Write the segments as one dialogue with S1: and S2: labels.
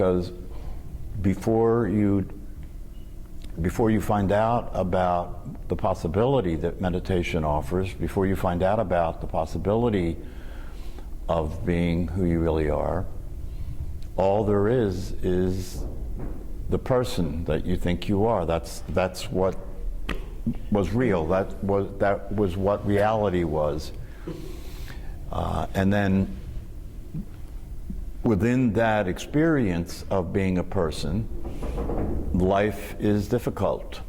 S1: Because before you find out about the possibility that meditation offers, before you find out about the possibility of being who you really are, all there is the person that you think you are. That's what was real. That was what reality was. And then within that experience of being a person, life is difficult.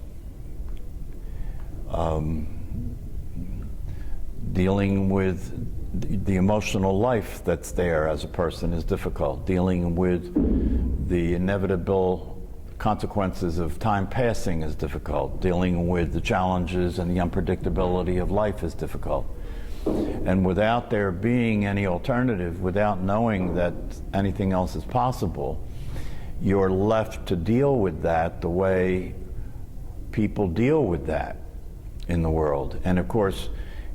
S1: Dealing with the emotional life that's there as a person is difficult. Dealing with the inevitable consequences of time passing is difficult. Dealing with the challenges and the unpredictability of life is difficult. And without there being any alternative, without knowing that anything else is possible, you're left to deal with that the way people deal with that in the world. And of course,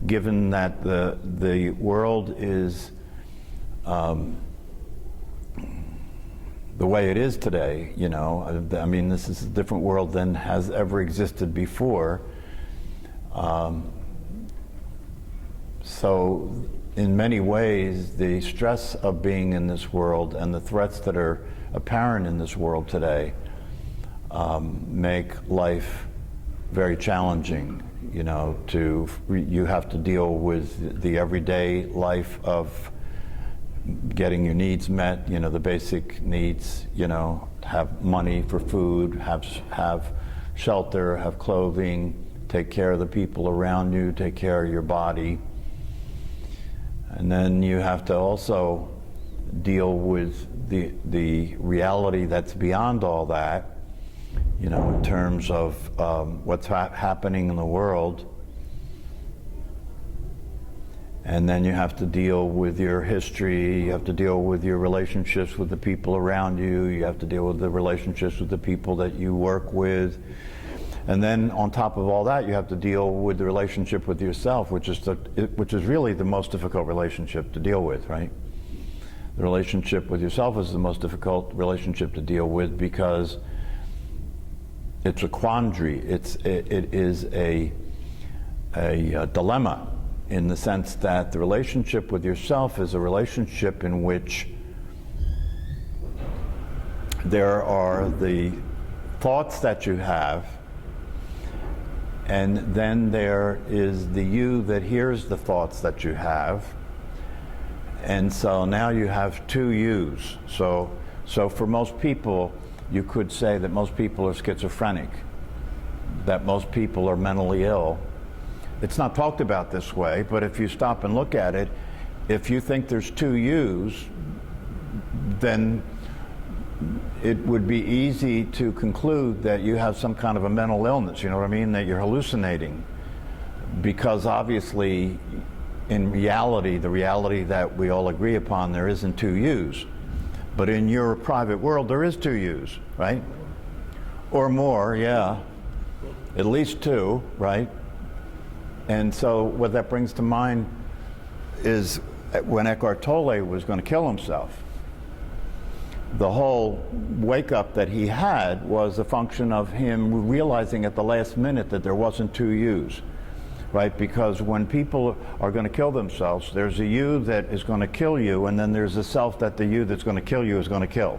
S1: given that the world is the way it is today, you know, I mean, this is a different world than has ever existed before. So in many ways, the stress of being in this world and the threats that are apparent in this world today make life very challenging. You know, you have to deal with the everyday life of getting your needs met, you know, the basic needs, you know, have money for food, have shelter, have clothing, take care of the people around you, take care of your body. And then you have to also deal with the reality that's beyond all that, you know, in terms of what's happening in the world. And then you have to deal with your history, you have to deal with your relationships with the people around you, you have to deal with the relationships with the people that you work with. And then on top of all that, you have to deal with the relationship with yourself, which is really the most difficult relationship to deal with, right? The relationship with yourself is the most difficult relationship to deal with because it's a quandary. It is a dilemma in the sense that the relationship with yourself is a relationship in which there are the thoughts that you have, and then there is the you that hears the thoughts that you have. And so now you have two yous. So for most people, you could say that most people are schizophrenic, that most people are mentally ill. It's not talked about this way, but if you stop and look at it, if you think there's two yous, then it would be easy to conclude that you have some kind of a mental illness, you know what I mean, that you're hallucinating. Because obviously, in reality, the reality that we all agree upon, there isn't two yous. But in your private world, there is two yous, right? Or more, yeah. At least two, right? And so what that brings to mind is when Eckhart Tolle was going to kill himself, the whole wake-up that he had was a function of him realizing at the last minute that there wasn't two yous, right? Because when people are going to kill themselves, there's a you that is going to kill you, and then there's a self that the you that's going to kill you is going to kill.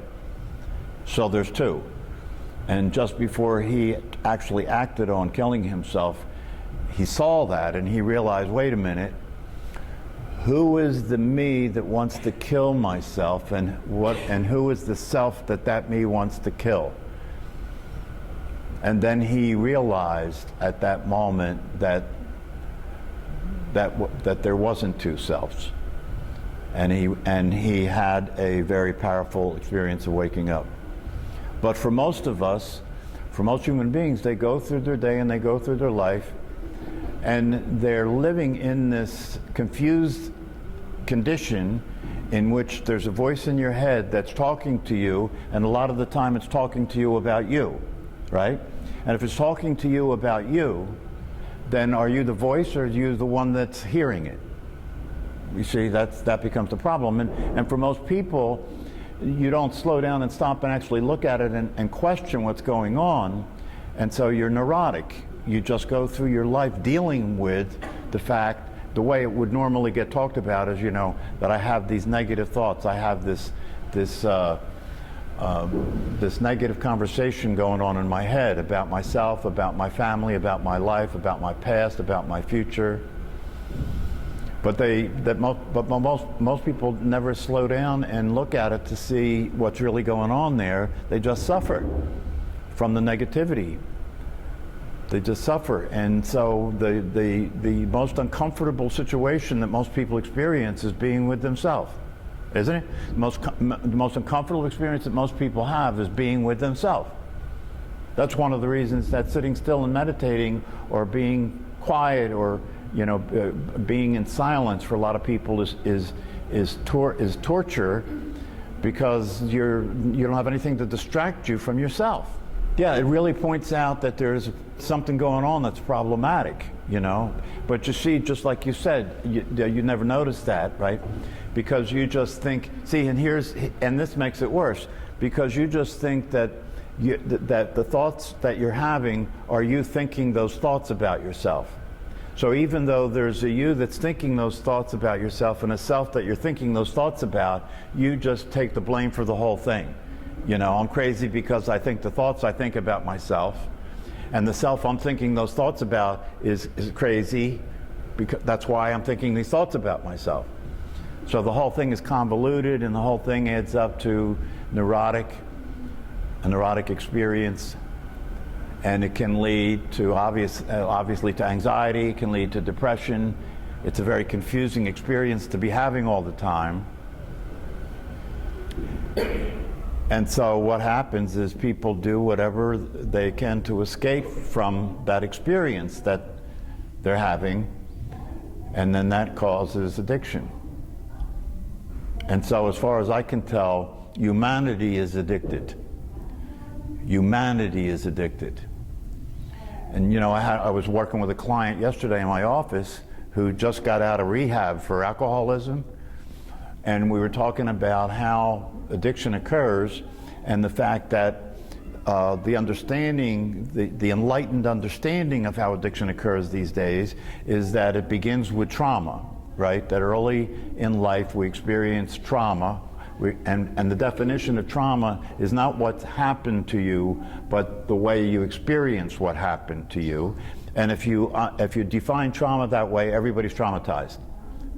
S1: So there's two. And just before he actually acted on killing himself, he saw that and he realized, wait a minute, who is the me that wants to kill myself, and who is the self that me wants to kill? And then he realized at that moment that there wasn't two selves, and he had a very powerful experience of waking up. But for most of us, for most human beings, they go through their day and they go through their life, and they're living in this confused condition in which there's a voice in your head that's talking to you, and a lot of the time it's talking to you about you, right? And if it's talking to you about you, then are you the voice or are you the one that's hearing it? You see, that becomes the problem. And for most people, you don't slow down and stop and actually look at it and question what's going on. And so you're neurotic. You just go through your life dealing with the fact, the way it would normally get talked about is, that I have these negative thoughts. I have this negative conversation going on in my head about myself, about my family, about my life, about my past, about my future. But most people never slow down and look at it to see what's really going on there. They just suffer from the negativity. They just suffer. And so the most uncomfortable situation that most people experience is being with themselves, isn't it? The most uncomfortable experience that most people have is being with themselves. That's one of the reasons that sitting still and meditating, or being quiet, or being in silence for a lot of people is torture, because you don't have anything to distract you from yourself. Yeah, it really points out that there's something going on that's problematic, But you see, just like you said, you never notice that, right? Because you just think, and this makes it worse, because you just think that that the thoughts that you're having are you thinking those thoughts about yourself. So even though there's a you that's thinking those thoughts about yourself and a self that you're thinking those thoughts about, you just take the blame for the whole thing. I'm crazy because I think the thoughts I think about myself, and the self I'm thinking those thoughts about is crazy, because that's why I'm thinking these thoughts about myself. So the whole thing is convoluted, and the whole thing adds up to a neurotic experience. And it can lead to obviously to anxiety, it can lead to depression. It's a very confusing experience to be having all the time. And so what happens is people do whatever they can to escape from that experience that they're having, and then that causes addiction. And so as far as I can tell, humanity is addicted. Humanity is addicted. And I was working with a client yesterday in my office who just got out of rehab for alcoholism, and we were talking about how addiction occurs, and the fact that the enlightened understanding of how addiction occurs these days is that it begins with trauma, right? That early in life we experience trauma. And the definition of trauma is not what's happened to you, but the way you experience what happened to you. And if you define trauma that way, everybody's traumatized.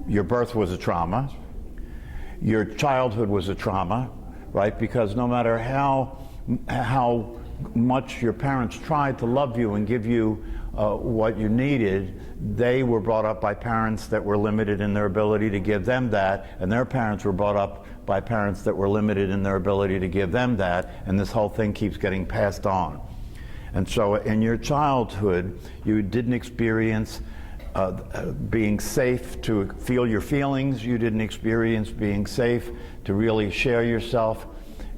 S1: Your birth was a trauma. Your childhood was a trauma, right? Because no matter how much your parents tried to love you and give you what you needed, they were brought up by parents that were limited in their ability to give them that, and their parents were brought up by parents that were limited in their ability to give them that, and this whole thing keeps getting passed on. And so in your childhood, you didn't experience being safe to feel your feelings. You didn't experience being safe to really share yourself.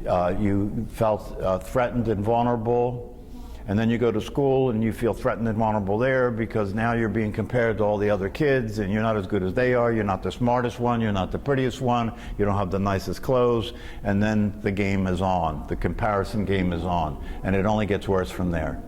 S1: You felt threatened and vulnerable. And then you go to school and you feel threatened and vulnerable there, because now you're being compared to all the other kids, and you're not as good as they are. You're not the smartest one. You're not the prettiest one. You don't have the nicest clothes. And then the game is on. The comparison game is on. And it only gets worse from there.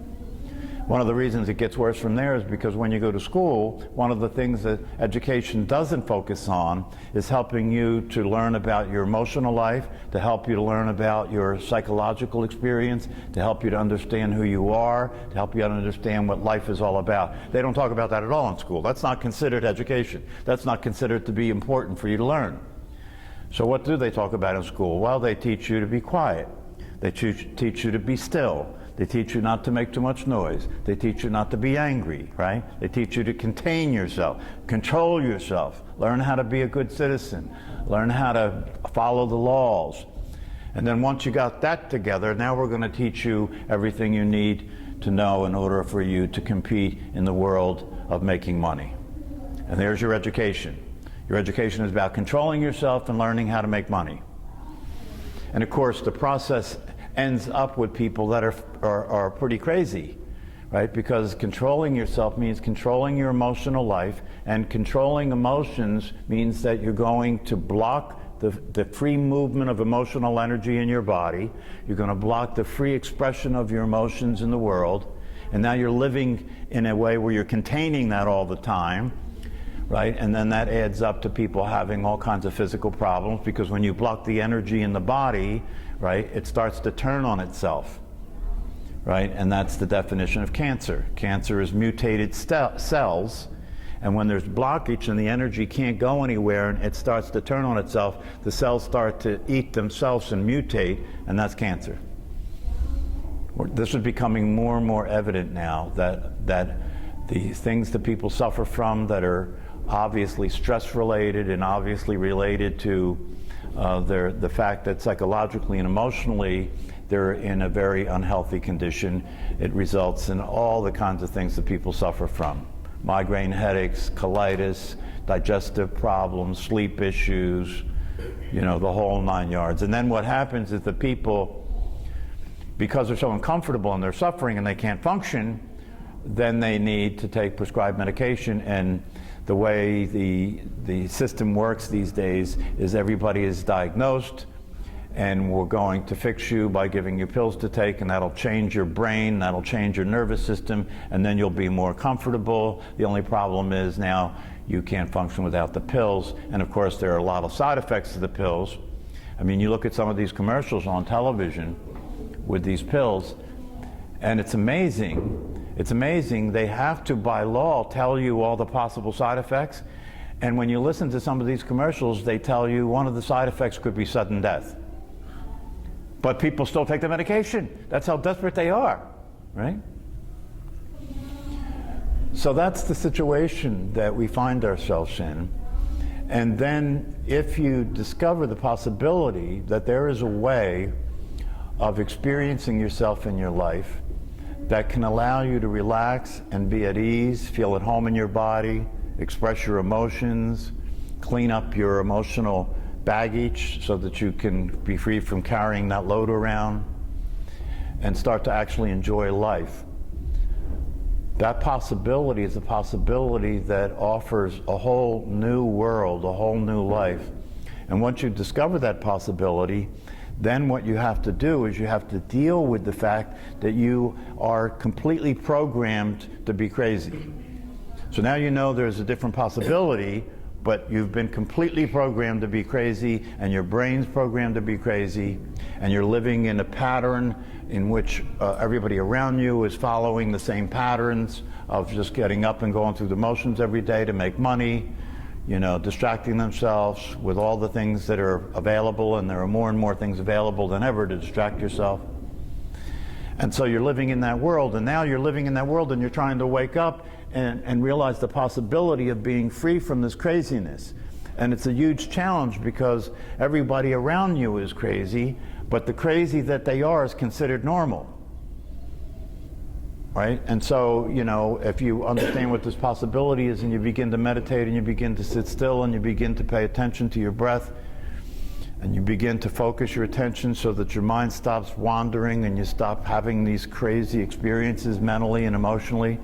S1: One of the reasons it gets worse from there is because when you go to school, one of the things that education doesn't focus on is helping you to learn about your emotional life, to help you to learn about your psychological experience, to help you to understand who you are, to help you to understand what life is all about. They don't talk about that at all in school. That's not considered education. That's not considered to be important for you to learn. So what do they talk about in school? Well, they teach you to be quiet. They teach you to be still. They teach you not to make too much noise. They teach you not to be angry, right? They teach you to contain yourself, control yourself, learn how to be a good citizen, learn how to follow the laws. And then once you got that together, now we're going to teach you everything you need to know in order for you to compete in the world of making money. And there's your education. Your education is about controlling yourself and learning how to make money. And of course, the process ends up with people that are pretty crazy, right? Because controlling yourself means controlling your emotional life, and controlling emotions means that you're going to block the free movement of emotional energy in your body. You're going to block the free expression of your emotions in the world. And now you're living in a way where you're containing that all the time, right? And then that adds up to people having all kinds of physical problems, because when you block the energy in the body, right, it starts to turn on itself, right? And that's the definition of cancer. Cancer is mutated cells, and when there's blockage and the energy can't go anywhere and it starts to turn on itself, the cells start to eat themselves and mutate, and that's cancer. This is becoming more and more evident now, that the things that people suffer from that are obviously stress-related and obviously related to the fact that psychologically and emotionally they're in a very unhealthy condition. It results in all the kinds of things that people suffer from. Migraine headaches, colitis, digestive problems, sleep issues, you know, the whole 9 yards. And then what happens is the people, because they're so uncomfortable and they're suffering and they can't function, then they need to take prescribed medication. And the way the system works these days is everybody is diagnosed, and we're going to fix you by giving you pills to take, and that'll change your brain, that'll change your nervous system, and then you'll be more comfortable. The only problem is now you can't function without the pills. And of course there are a lot of side effects to the pills. I mean, you look at some of these commercials on television with these pills, and it's amazing. It's amazing. They have to, by law, tell you all the possible side effects. And when you listen to some of these commercials, they tell you one of the side effects could be sudden death. But people still take the medication. That's how desperate they are, right? So that's the situation that we find ourselves in. And then if you discover the possibility that there is a way of experiencing yourself in your life that can allow you to relax and be at ease, feel at home in your body, express your emotions, clean up your emotional baggage so that you can be free from carrying that load around, and start to actually enjoy life. That possibility is a possibility that offers a whole new world, a whole new life. And once you discover that possibility, then what you have to do is you have to deal with the fact that you are completely programmed to be crazy. So now you know there's a different possibility, but you've been completely programmed to be crazy, and your brain's programmed to be crazy, and you're living in a pattern in which everybody around you is following the same patterns of just getting up and going through the motions every day to make money, you know, distracting themselves with all the things that are available, and there are more and more things available than ever to distract yourself. And so you're living in that world, and now you're living in that world and you're trying to wake up and realize the possibility of being free from this craziness. And it's a huge challenge because everybody around you is crazy, but the crazy that they are is considered normal. Right? And so, you know, if you understand what this possibility is and you begin to meditate and you begin to sit still and you begin to pay attention to your breath and you begin to focus your attention so that your mind stops wandering and you stop having these crazy experiences mentally and emotionally,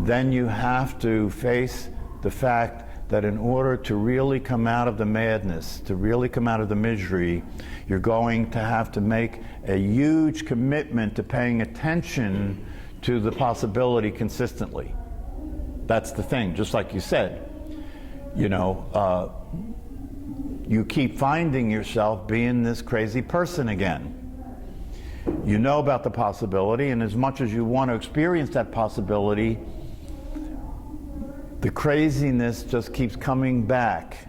S1: then you have to face the fact that in order to really come out of the madness, to really come out of the misery, you're going to have to make a huge commitment to paying attention to the possibility consistently. That's the thing, just like you said. You know, you keep finding yourself being this crazy person again. You know about the possibility, and as much as you want to experience that possibility, the craziness just keeps coming back,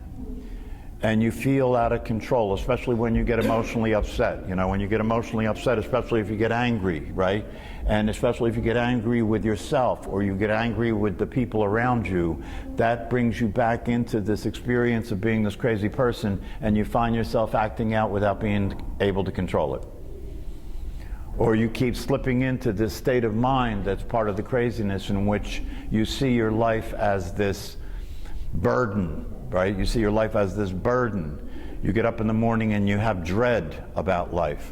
S1: and you feel out of control, especially when you get emotionally upset. You know, when you get emotionally upset, especially if you get angry, right? And especially if you get angry with yourself or you get angry with the people around you, that brings you back into this experience of being this crazy person, and you find yourself acting out without being able to control it. Or you keep slipping into this state of mind that's part of the craziness, in which you see your life as this burden, right? You see your life as this burden. You get up in the morning and you have dread about life.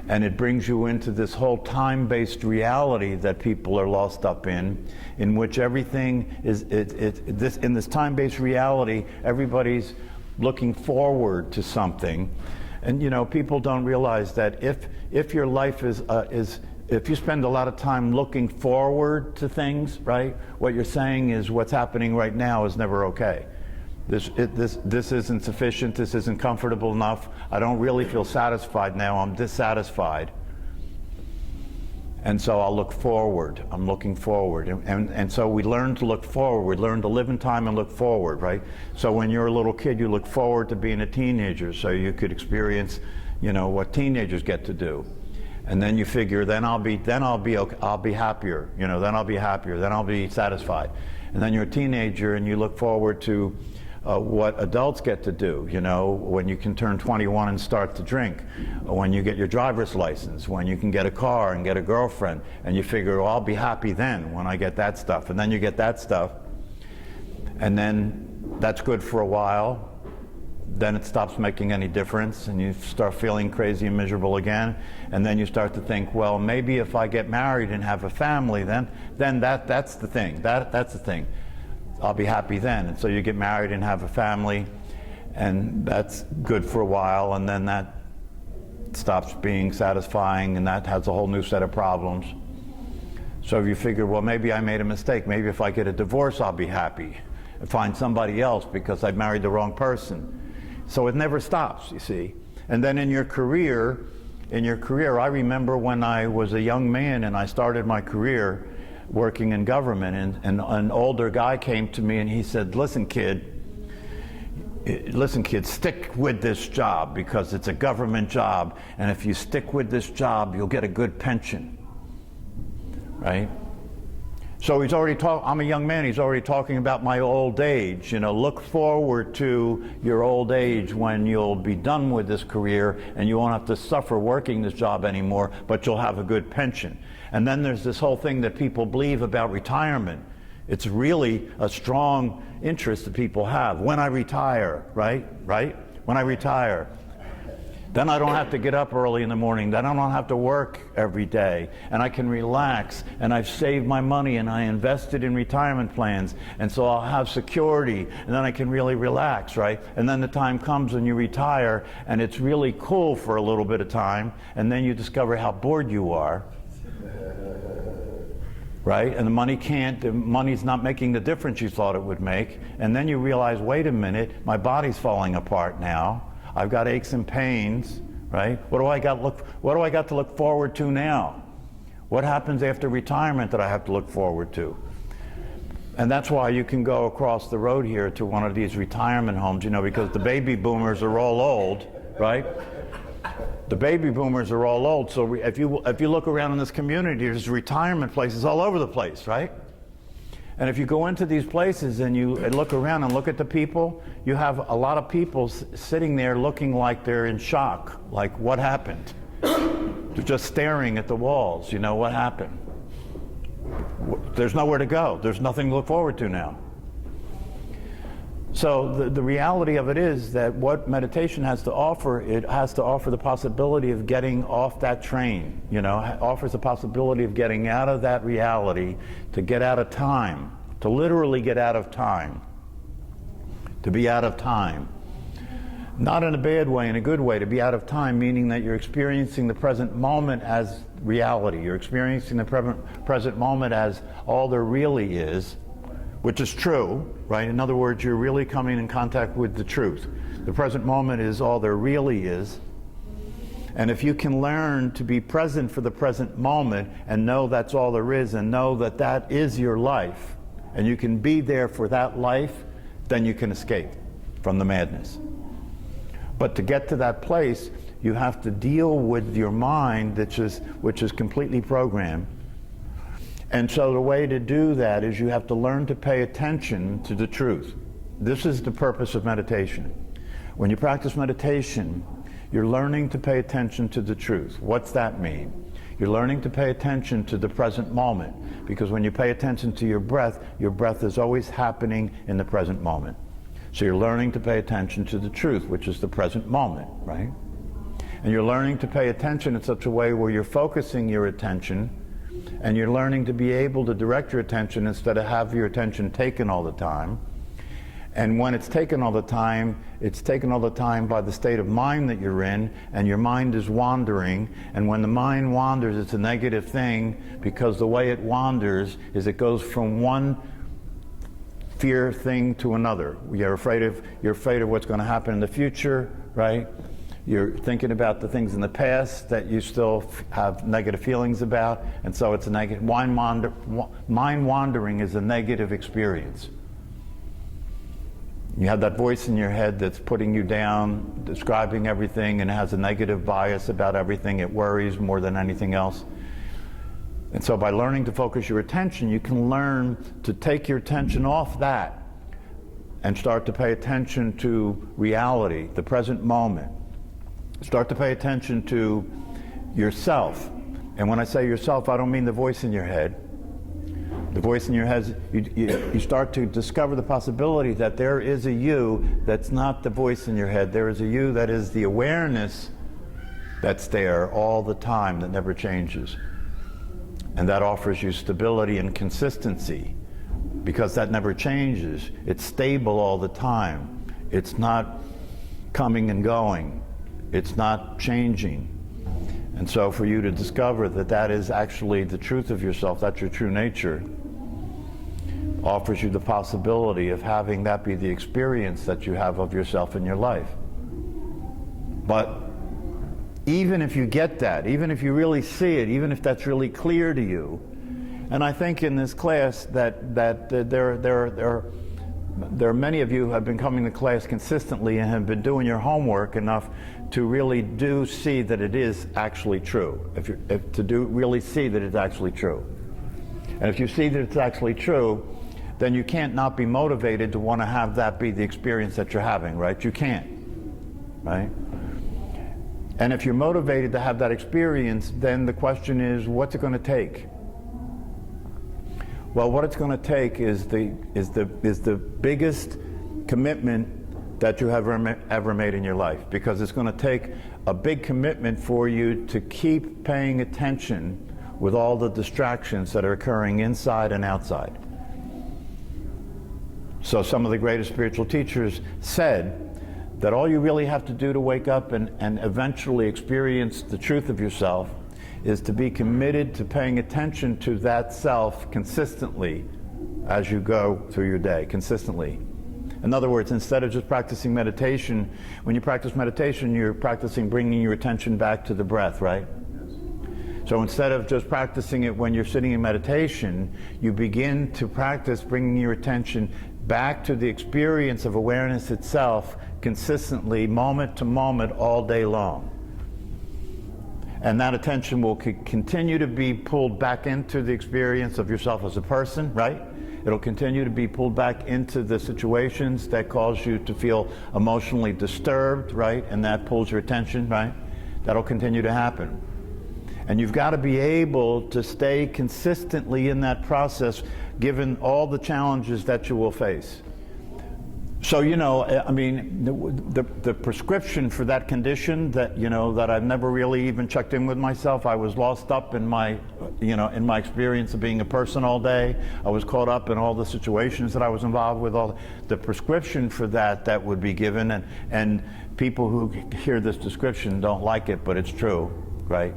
S1: And it brings you into this whole time-based reality that people are lost up in which everything is, in this time-based reality, everybody's looking forward to something. And you know, people don't realize that if your life is if you spend a lot of time looking forward to things, right, what you're saying is what's happening right now is never okay. This isn't sufficient, this isn't comfortable enough, I don't really feel satisfied now, I'm dissatisfied. And so I'll look forward, I'm looking forward. And so we learn to look forward, we learn to live in time and look forward, right? So when you're a little kid, you look forward to being a teenager so you could experience, you know, what teenagers get to do. And then you figure, then I'll be happier, you know, then I'll be happier, then I'll be satisfied. And then you're a teenager and you look forward to what adults get to do, you know, when you can turn 21 and start to drink, when you get your driver's license, when you can get a car and get a girlfriend, and you figure, well, I'll be happy then when I get that stuff. And then you get that stuff, and then that's good for a while. Then it stops making any difference, and you start feeling crazy and miserable again. And then you start to think, well, maybe if I get married and have a family, then that's the thing. That's the thing. I'll be happy then. And so you get married and have a family, and that's good for a while, and then that stops being satisfying, and that has a whole new set of problems. So if you figure, well, maybe I made a mistake. Maybe if I get a divorce, I'll be happy and find somebody else because I married the wrong person. So it never stops, you see. And then in your career, I remember when I was a young man and I started my career working in government, and an older guy came to me and he said, listen kid, stick with this job because it's a government job, and if you stick with this job, you'll get a good pension, right? So he's already I'm a young man, he's already talking about my old age. You know, look forward to your old age when you'll be done with this career and you won't have to suffer working this job anymore, but you'll have a good pension. And then there's this whole thing that people believe about retirement. It's really a strong interest that people have. When I retire, right? When I retire, then I don't have to get up early in the morning. Then I don't have to work every day. And I can relax. And I've saved my money and I invested in retirement plans. And so I'll have security. And then I can really relax, right? And then the time comes when you retire and it's really cool for a little bit of time. And then you discover how bored you are. Right? And the money's not making the difference you thought it would make. And then you realize, wait a minute, my body's falling apart now. I've got aches and pains, right? What do I got to look forward to now? What happens after retirement that I have to look forward to? And that's why you can go across the road here to one of these retirement homes, you know, because the baby boomers are all old, right? The baby boomers are all old, so if you look around in this community, there's retirement places all over the place, right? And if you go into these places and you look around and look at the people, you have a lot of people sitting there looking like they're in shock, like what happened? They're just staring at the walls, you know, what happened? There's nowhere to go, there's nothing to look forward to now. So the reality of it is that what meditation has to offer, it has to offer the possibility of getting off that train, you know, offers the possibility of getting out of that reality, to get out of time, to literally get out of time, to be out of time. Not in a bad way, in a good way, to be out of time, meaning that you're experiencing the present moment as reality. You're experiencing the present moment as all there really is, which is true, right? In other words, you're really coming in contact with the truth. The present moment is all there really is. And if you can learn to be present for the present moment and know that's all there is and know that that is your life, and you can be there for that life, then you can escape from the madness. But to get to that place, you have to deal with your mind, which is completely programmed. And so the way to do that is you have to learn to pay attention to the truth. This is the purpose of meditation. When you practice meditation, you're learning to pay attention to the truth. What's that mean? You're learning to pay attention to the present moment, because when you pay attention to your breath is always happening in the present moment. So you're learning to pay attention to the truth, which is the present moment, right? And you're learning to pay attention in such a way where you're focusing your attention, and you're learning to be able to direct your attention instead of have your attention taken all the time. And when it's taken all the time by the state of mind that you're in, and your mind is wandering. And when the mind wanders, it's a negative thing, because the way it wanders is it goes from one fear thing to another. You're afraid of what's going to happen in the future, right? You're thinking about the things in the past that you still have negative feelings about, and so it's a negative. Mind wandering is a negative experience. You have that voice in your head that's putting you down, describing everything, and has a negative bias about everything. It worries more than anything else. And so by learning to focus your attention, you can learn to take your attention off that and start to pay attention to reality, the present moment. Start to pay attention to yourself. And when I say yourself, I don't mean the voice in your head. The voice in your head, you start to discover the possibility that there is a you that's not the voice in your head. There is a you that is the awareness that's there all the time, that never changes. And that offers you stability and consistency, because that never changes. It's stable all the time. It's not coming and going. It's not changing. And so for you to discover that that is actually the truth of yourself, that's your true nature, offers you the possibility of having that be the experience that you have of yourself in your life. But even if you get that, even if you really see it, even if that's really clear to you, and I think in this class that there are many of you who have been coming to class consistently and have been doing your homework enough to really do see that it is actually true. Really see that it's actually true. And if you see that it's actually true, then you can't not be motivated to want to have that be the experience that you're having, right? You can't, right? And if you're motivated to have that experience, then the question is, what's it going to take? Well, what it's going to take is the biggest commitment that you have ever made in your life, because it's going to take a big commitment for you to keep paying attention with all the distractions that are occurring inside and outside. So some of the greatest spiritual teachers said that all you really have to do to wake up and eventually experience the truth of yourself is to be committed to paying attention to that self consistently as you go through your day, consistently. In other words, instead of just practicing meditation, when you practice meditation, you're practicing bringing your attention back to the breath, right? So instead of just practicing it when you're sitting in meditation, you begin to practice bringing your attention back to the experience of awareness itself consistently, moment to moment, all day long. And that attention will continue to be pulled back into the experience of yourself as a person, right? It'll continue to be pulled back into the situations that cause you to feel emotionally disturbed, right? And that pulls your attention, right? That'll continue to happen. And you've got to be able to stay consistently in that process, given all the challenges that you will face. So, I mean, the prescription for that condition that, that I've never really even checked in with myself. I was lost up in my, in my experience of being a person all day. I was caught up in all the situations that I was involved with. All the prescription for that would be given, and people who hear this description don't like it, but it's true, right?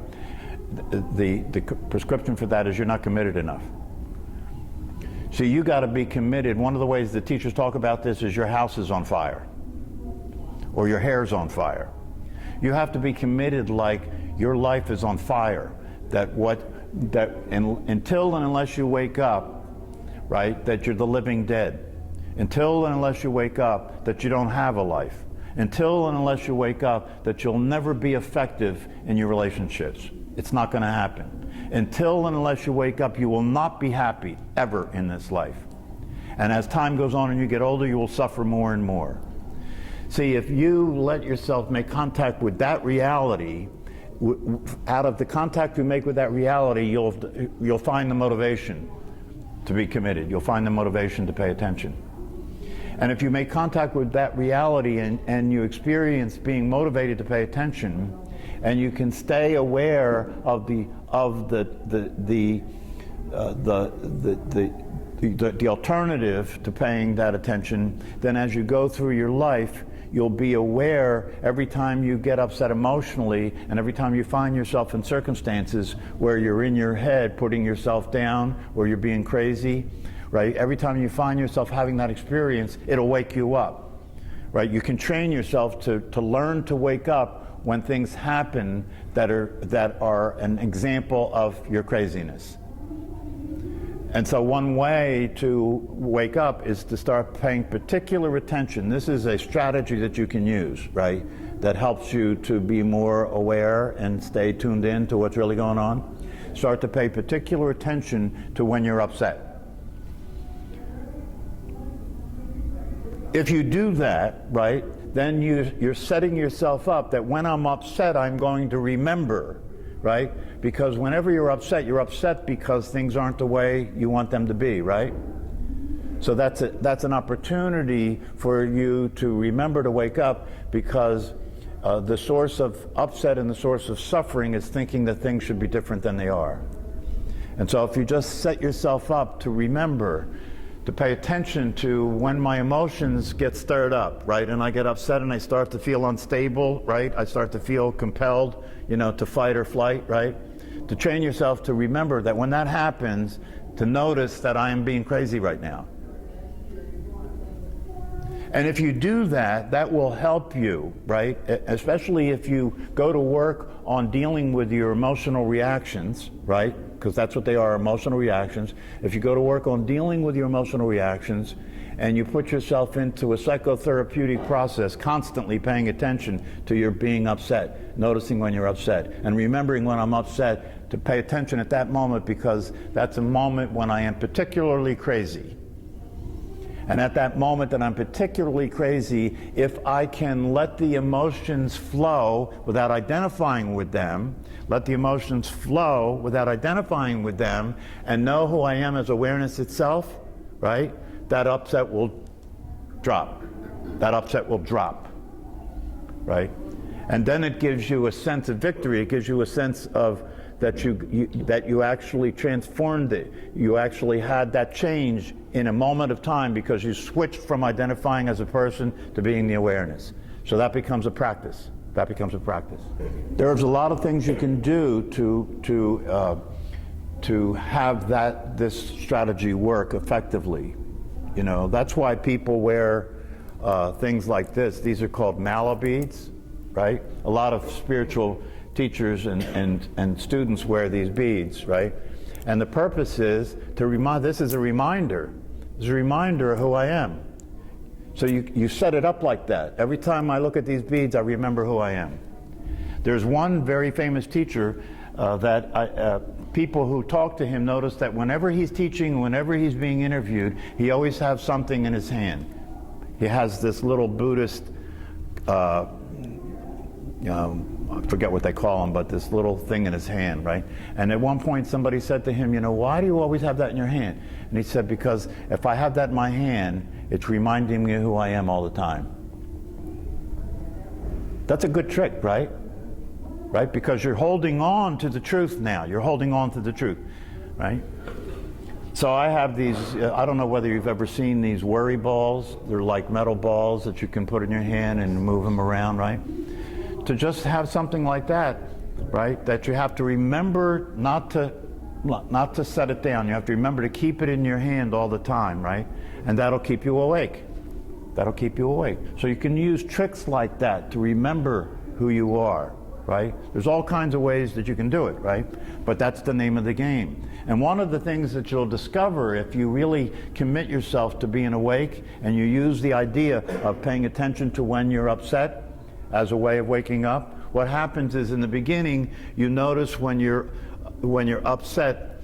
S1: The prescription for that is you're not committed enough. See, you got to be committed. One of the ways the teachers talk about this is your house is on fire, or your hair's on fire. You have to be committed like your life is on fire. Until and unless you wake up, right, that you're the living dead. Until and unless you wake up that you don't have a life. Until and unless you wake up that you'll never be effective in your relationships. It's not going to happen. Until and unless you wake up, you will not be happy ever in this life. And as time goes on and you get older, you will suffer more and more. See, if you let yourself make contact with that reality, out of the contact you make with that reality, you'll find the motivation to be committed. You'll find the motivation to pay attention. And if you make contact with that reality and you experience being motivated to pay attention, and you can stay aware of the the alternative to paying that attention, then as you go through your life, you'll be aware every time you get upset emotionally and every time you find yourself in circumstances where you're in your head putting yourself down or you're being crazy, right? Every time you find yourself having that experience, it'll wake you up, right? You can train yourself to learn to wake up when things happen that are an example of your craziness. And so one way to wake up is to start paying particular attention. This is a strategy that you can use, right? That helps you to be more aware and stay tuned in to what's really going on. Start to pay particular attention to when you're upset. If you do that, right, then you're setting yourself up that when I'm upset, I'm going to remember, right? Because whenever you're upset because things aren't the way you want them to be, right? So that's an opportunity for you to remember to wake up, because the source of upset and the source of suffering is thinking that things should be different than they are. And so if you just set yourself up to remember, to pay attention to when my emotions get stirred up, right? And I get upset and I start to feel unstable, right? I start to feel compelled, to fight or flight, right? To train yourself to remember that when that happens, to notice that I am being crazy right now. And if you do that, that will help you, right? Especially if you go to work on dealing with your emotional reactions, right? Because that's what they are, emotional reactions. If you go to work on dealing with your emotional reactions and you put yourself into a psychotherapeutic process, constantly paying attention to your being upset, noticing when you're upset, and remembering when I'm upset, to pay attention at that moment, because that's a moment when I am particularly crazy. And at that moment that I'm particularly crazy, if I can let the emotions flow without identifying with them, let the emotions flow without identifying with them, and know who I am as awareness itself, right? That upset will drop. That upset will drop, right? And then it gives you a sense of victory. It gives you a sense of that you actually transformed it. You actually had that change in a moment of time, because you switched from identifying as a person to being the awareness. So that becomes a practice. That becomes a practice. There's a lot of things you can do to have this strategy work effectively. That's why people wear things like this. These are called mala beads, right? A lot of spiritual teachers and students wear these beads, right? And the purpose is to remind, this is a reminder. It's a reminder of who I am. So you set it up like that. Every time I look at these beads, I remember who I am. There's one very famous teacher people who talk to him notice that whenever he's teaching, whenever he's being interviewed, he always has something in his hand. He has this little Buddhist, I forget what they call them, but this little thing in his hand, right? And at one point somebody said to him, why do you always have that in your hand? And he said, because if I have that in my hand, it's reminding me of who I am all the time. That's a good trick, right? Right? Because you're holding on to the truth now. You're holding on to the truth, right? So I have these, I don't know whether you've ever seen these worry balls. They're like metal balls that you can put in your hand and move them around, right? To just have something like that, right? That you have to remember not to set it down. You have to remember to keep it in your hand all the time, right? And that'll keep you awake. That'll keep you awake. So you can use tricks like that to remember who you are, right? There's all kinds of ways that you can do it, right? But that's the name of the game. And one of the things that you'll discover if you really commit yourself to being awake and you use the idea of paying attention to when you're upset as a way of waking up, what happens is in the beginning you notice when you're upset,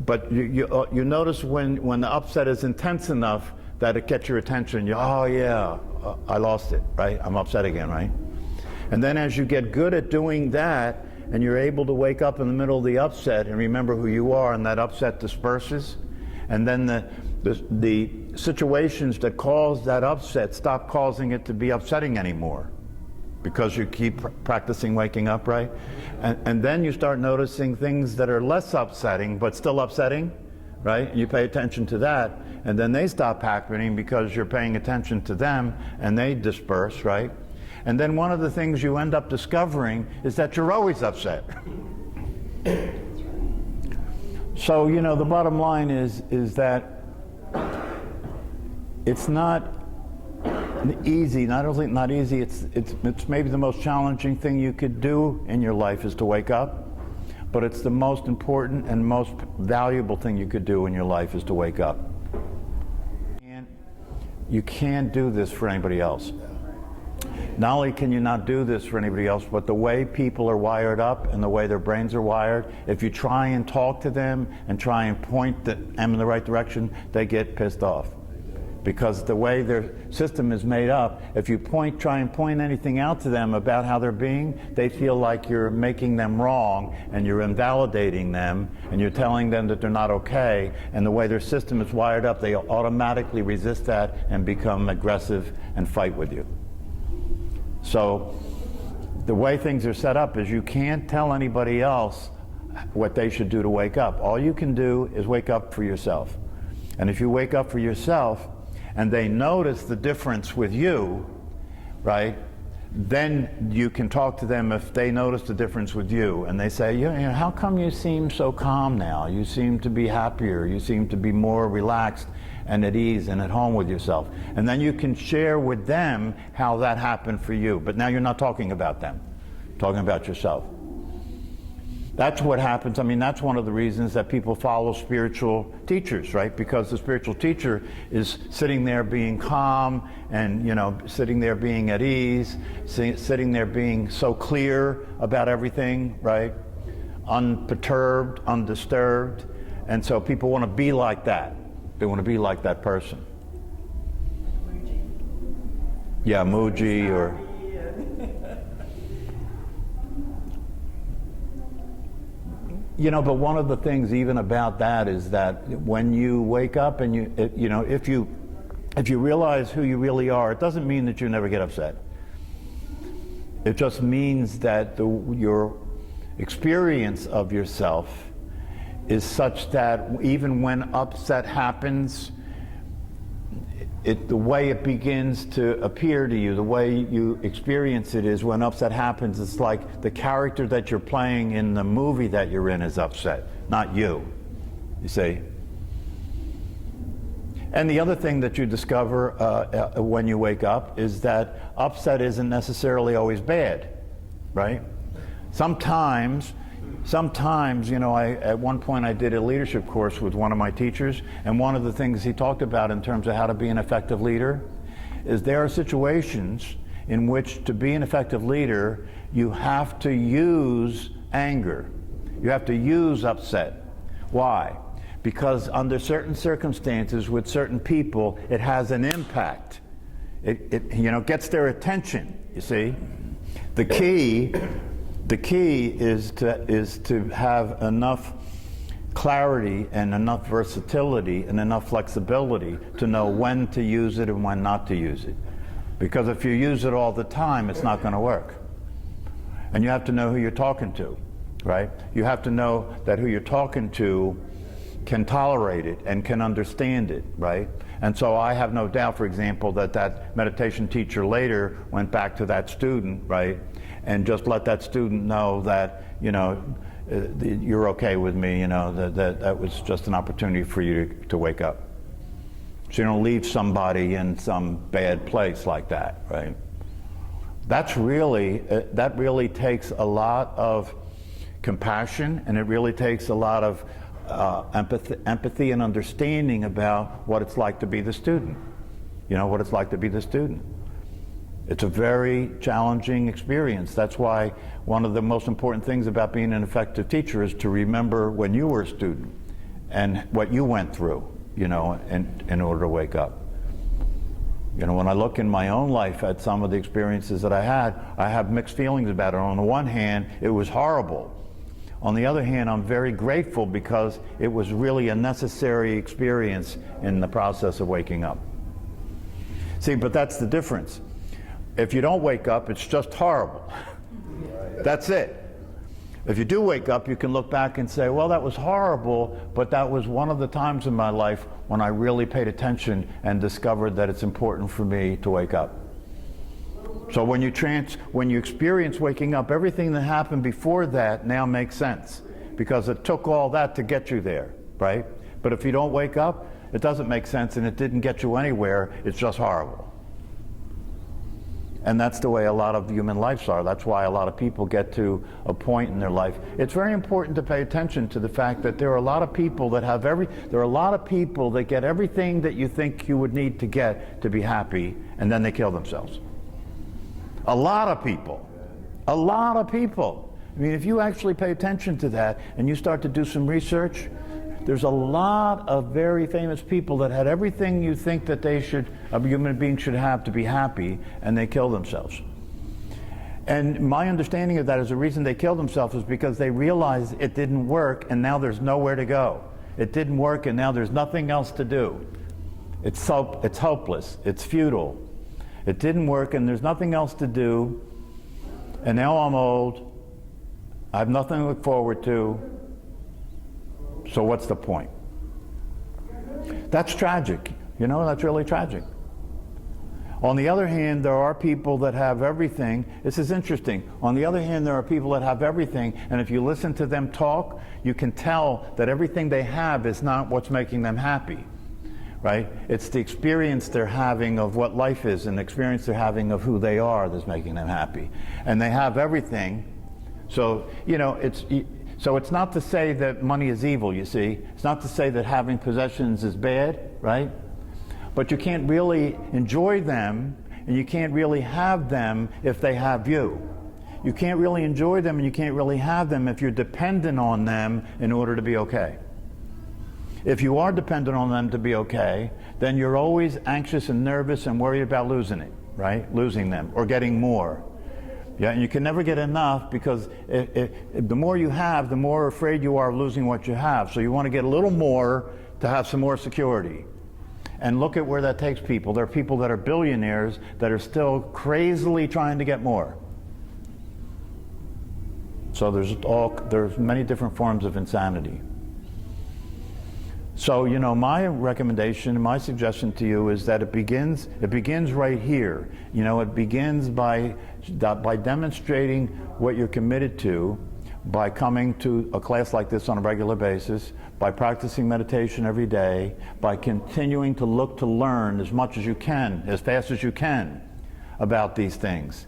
S1: but you notice when the upset is intense enough that it gets your attention. Oh yeah, I lost it, right? I'm upset again, right? And then as you get good at doing that, and you're able to wake up in the middle of the upset and remember who you are, and that upset disperses, and then the situations that cause that upset stop causing it to be upsetting anymore, because you keep practicing waking up, right? And then you start noticing things that are less upsetting but still upsetting, right? You pay attention to that, and then they stop happening because you're paying attention to them, and they disperse, right? And then one of the things you end up discovering is that you're always upset. So, you know, the bottom line is that it's not easy, not only not easy, it's maybe the most challenging thing you could do in your life is to wake up, but it's the most important and most valuable thing you could do in your life is to wake up. And you can't do this for anybody else. Not only can you not do this for anybody else, but the way people are wired up and the way their brains are wired, if you try and talk to them and try and point them in the right direction, they get pissed off. Because the way their system is made up, if you try and point anything out to them about how they're being, they feel like you're making them wrong and you're invalidating them and you're telling them that they're not okay. And the way their system is wired up, they automatically resist that and become aggressive and fight with you. So the way things are set up is you can't tell anybody else what they should do to wake up. All you can do is wake up for yourself. And if you wake up for yourself and they notice the difference with you, right, then you can talk to them if they notice the difference with you. And they say, you know, how come you seem so calm now? You seem to be happier. You seem to be more relaxed and at ease and at home with yourself. And then you can share with them how that happened for you. But now you're not talking about them, you're talking about yourself. That's what happens. I mean, that's one of the reasons that people follow spiritual teachers, right? Because the spiritual teacher is sitting there being calm and, you know, sitting there being at ease, sitting there being so clear about everything, right? Unperturbed, undisturbed. And so people want to be like that. They want to be like that person. Yeah, Muji or... You know, but one of the things even about that is that when you wake up and you know, if you realize who you really are, it doesn't mean that you never get upset. It just means that your experience of yourself is such that even when upset happens, the way it begins to appear to you, the way you experience it is when upset happens, it's like the character that you're playing in the movie that you're in is upset, not you. You see? And the other thing that you discover when you wake up is that upset isn't necessarily always bad, right? Sometimes, you know, at one point I did a leadership course with one of my teachers, and one of the things he talked about in terms of how to be an effective leader is there are situations in which to be an effective leader, you have to use anger. You have to use upset. Why? Because under certain circumstances with certain people, it has an impact. It you know, gets their attention, you see? The key is to have enough clarity and enough versatility and enough flexibility to know when to use it and when not to use it. Because if you use it all the time, it's not going to work. And you have to know who you're talking to, right? You have to know that who you're talking to can tolerate it and can understand it, right? And so I have no doubt, for example, that meditation teacher later went back to that student, right? And just let that student know that, you know, you're okay with me, you know, that was just an opportunity for you to wake up. So you don't leave somebody in some bad place like that, right? That really takes a lot of compassion, and it really takes a lot of empathy and understanding about what it's like to be the student. You know, what it's like to be the student. It's a very challenging experience. That's why one of the most important things about being an effective teacher is to remember when you were a student and what you went through, you know, in order to wake up. You know, when I look in my own life at some of the experiences that I have mixed feelings about it. On the one hand, it was horrible. On the other hand, I'm very grateful because it was really a necessary experience in the process of waking up. See, but that's the difference. If you don't wake up, it's just horrible. That's it. If you do wake up, you can look back and say, well, that was horrible, but that was one of the times in my life when I really paid attention and discovered that it's important for me to wake up. So when you experience waking up, everything that happened before that now makes sense, because it took all that to get you there, right? But if you don't wake up, it doesn't make sense and it didn't get you anywhere, it's just horrible. And that's the way a lot of human lives are. That's why a lot of people get to a point in their life. It's very important to pay attention to the fact that there are a lot of people that get everything that you think you would need to get to be happy, and then they kill themselves. A lot of people. A lot of people. I mean, if you actually pay attention to that and you start to do some research, there's a lot of very famous people that had everything you think that a human being should have to be happy, and they kill themselves. And my understanding of that is the reason they kill themselves is because they realize it didn't work and now there's nowhere to go. It didn't work and now there's nothing else to do. It's hopeless, it's futile. It didn't work and there's nothing else to do, and now I'm old, I have nothing to look forward to, so what's the point? That's tragic. You know, that's really tragic. On the other hand, there are people that have everything. This is interesting. On the other hand, there are people that have everything, and if you listen to them talk, you can tell that everything they have is not what's making them happy, right? It's the experience they're having of what life is and the experience they're having of who they are that's making them happy. And they have everything. So, you know, it's not to say that money is evil, you see. It's not to say that having possessions is bad, right? But you can't really enjoy them and you can't really have them if they have you. You can't really enjoy them and you can't really have them if you're dependent on them in order to be okay. If you are dependent on them to be okay, then you're always anxious and nervous and worried about losing it, right? Losing them or getting more. Yeah, and you can never get enough, because the more you have, the more afraid you are of losing what you have. So you want to get a little more to have some more security. And look at where that takes people. There are people that are billionaires that are still crazily trying to get more. So there's many different forms of insanity. So, you know, my recommendation, my suggestion to you is that it begins right here. You know, it begins by demonstrating what you're committed to, by coming to a class like this on a regular basis, by practicing meditation every day, by continuing to look to learn as much as you can, as fast as you can, about these things,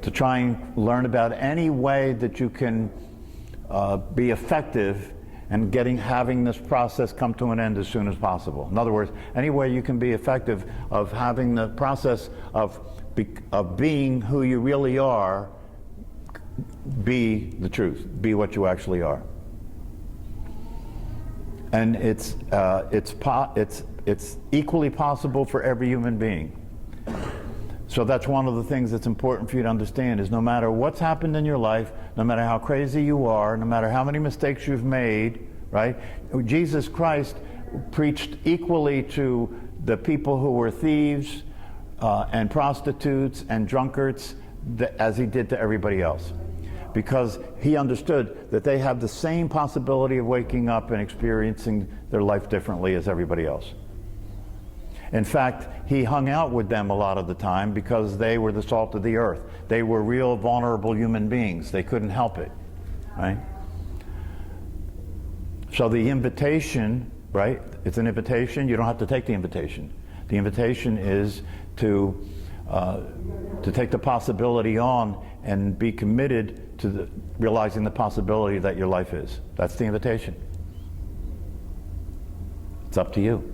S1: to try and learn about any way that you can be effective and having this process come to an end as soon as possible. In other words, any way you can be effective of having the process of being who you really are, be the truth, be what you actually are. And it's equally possible for every human being. So that's one of the things that's important for you to understand, is no matter what's happened in your life, no matter how crazy you are, no matter how many mistakes you've made, right? Jesus Christ preached equally to the people who were thieves and prostitutes and drunkards as he did to everybody else. Because he understood that they have the same possibility of waking up and experiencing their life differently as everybody else. In fact, he hung out with them a lot of the time because they were the salt of the earth. They were real vulnerable human beings. They couldn't help it, right? So the invitation, right? It's an invitation. You don't have to take the invitation. The invitation is to take the possibility on and be committed to realizing the possibility that your life is. That's the invitation. It's up to you.